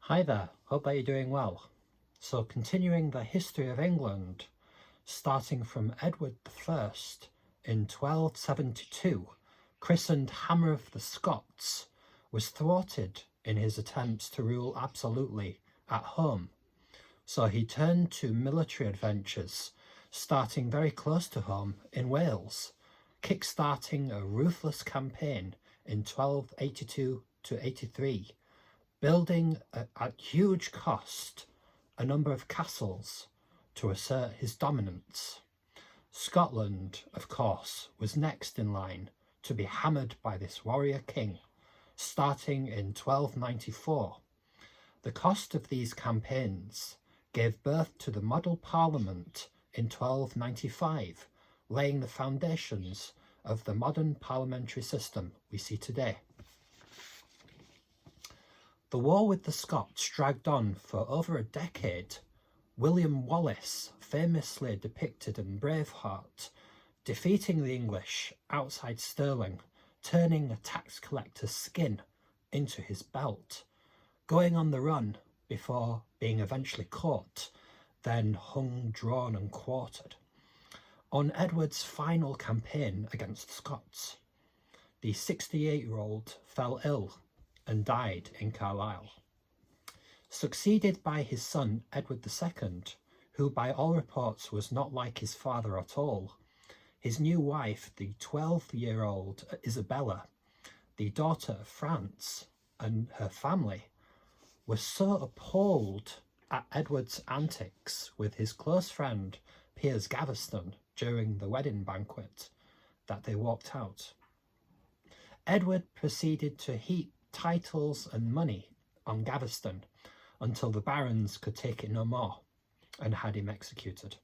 Hi there, hope that you're doing well. So continuing the history of England, starting from Edward I in 1272, christened Hammer of the Scots, was thwarted in his attempts to rule absolutely at home. So he turned to military adventures, starting very close to home in Wales, kick-starting a ruthless campaign in 1282 to 83, building at huge cost a number of castles to assert his dominance. Scotland, of course, was next in line to be hammered by this warrior king, starting in 1294. The cost of these campaigns gave birth to the Model Parliament in 1295, laying the foundations of the modern parliamentary system we see today. The war with the Scots dragged on for over a decade. William Wallace, famously depicted in Braveheart, defeating the English outside Stirling, turning a tax collector's skin into his belt, going on the run before being eventually caught, then hung, drawn and quartered. On Edward's final campaign against the Scots, the 68-year-old fell ill and died in Carlisle, succeeded by his son Edward II, who by all reports was not like his father at all. His new wife, the 12-year-old Isabella, the daughter of France, and her family were so appalled at Edward's antics with his close friend Piers Gaveston during the wedding banquet that they walked out. Edward proceeded to heap titles and money on Gaveston until the barons could take it no more and had him executed.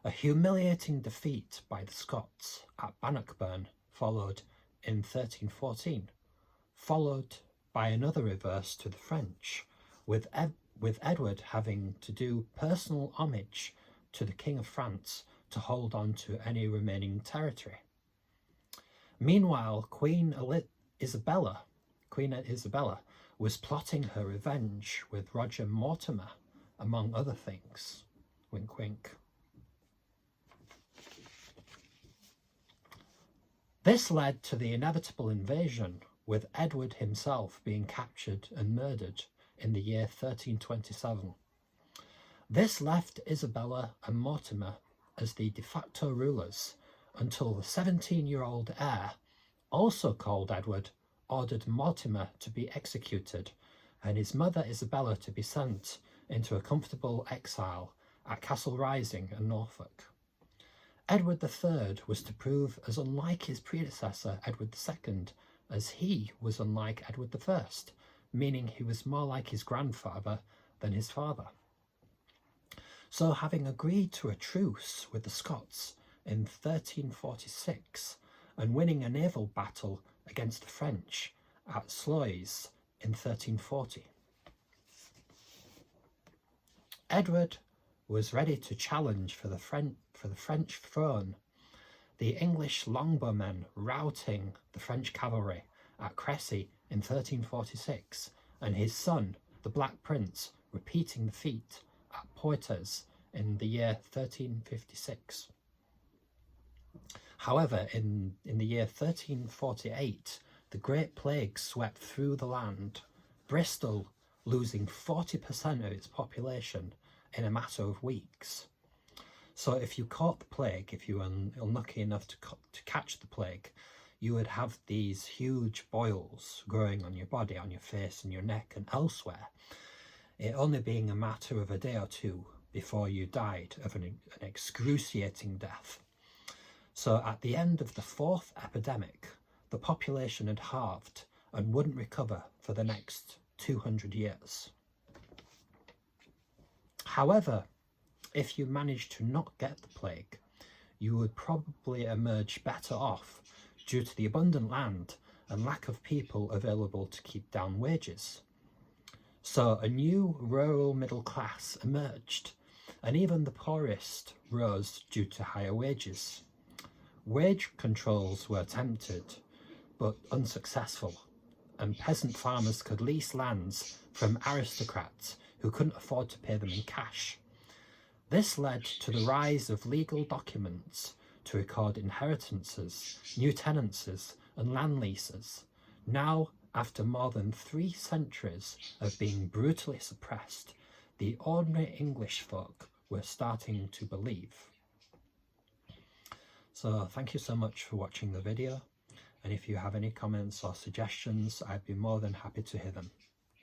A humiliating defeat by the Scots at Bannockburn followed in 1314, followed by another reverse to the French, with Edward having to do personal homage to the King of France to hold on to any remaining territory. Meanwhile, Queen Isabella was plotting her revenge with Roger Mortimer, among other things. Wink, wink. This led to the inevitable invasion, with Edward himself being captured and murdered in the year 1327. This left Isabella and Mortimer as the de facto rulers until the 17-year-old heir, also called Edward, ordered Mortimer to be executed and his mother Isabella to be sent into a comfortable exile at Castle Rising in Norfolk. Edward III was to prove as unlike his predecessor Edward II as he was unlike Edward I, meaning he was more like his grandfather than his father. So having agreed to a truce with the Scots in 1346 and winning a naval battle against the French at Sluys in 1340, Edward was ready to challenge for the French throne, the English longbowmen routing the French cavalry at Crécy in 1346, and his son, the Black Prince, repeating the feat at Poitiers in the year 1356. However, in the year 1348, the Great Plague swept through the land, Bristol losing 40% of its population in a matter of weeks. So if you caught the plague, if you were unlucky enough to catch the plague, you would have these huge boils growing on your body, on your face and your neck and elsewhere, it only being a matter of a day or two before you died of an excruciating death. So at the end of the fourth epidemic, the population had halved and wouldn't recover for the next 200 years. However, if you managed to not get the plague, you would probably emerge better off due to the abundant land and lack of people available to keep down wages. So a new rural middle class emerged, and even the poorest rose due to higher wages. Wage controls were attempted, but unsuccessful, and peasant farmers could lease lands from aristocrats who couldn't afford to pay them in cash. This led to the rise of legal documents to record inheritances, new tenancies, and land leases. Now, after more than 3 centuries of being brutally suppressed, the ordinary English folk were starting to believe. So thank you so much for watching the video, and if you have any comments or suggestions, I'd be more than happy to hear them.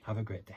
Have a great day.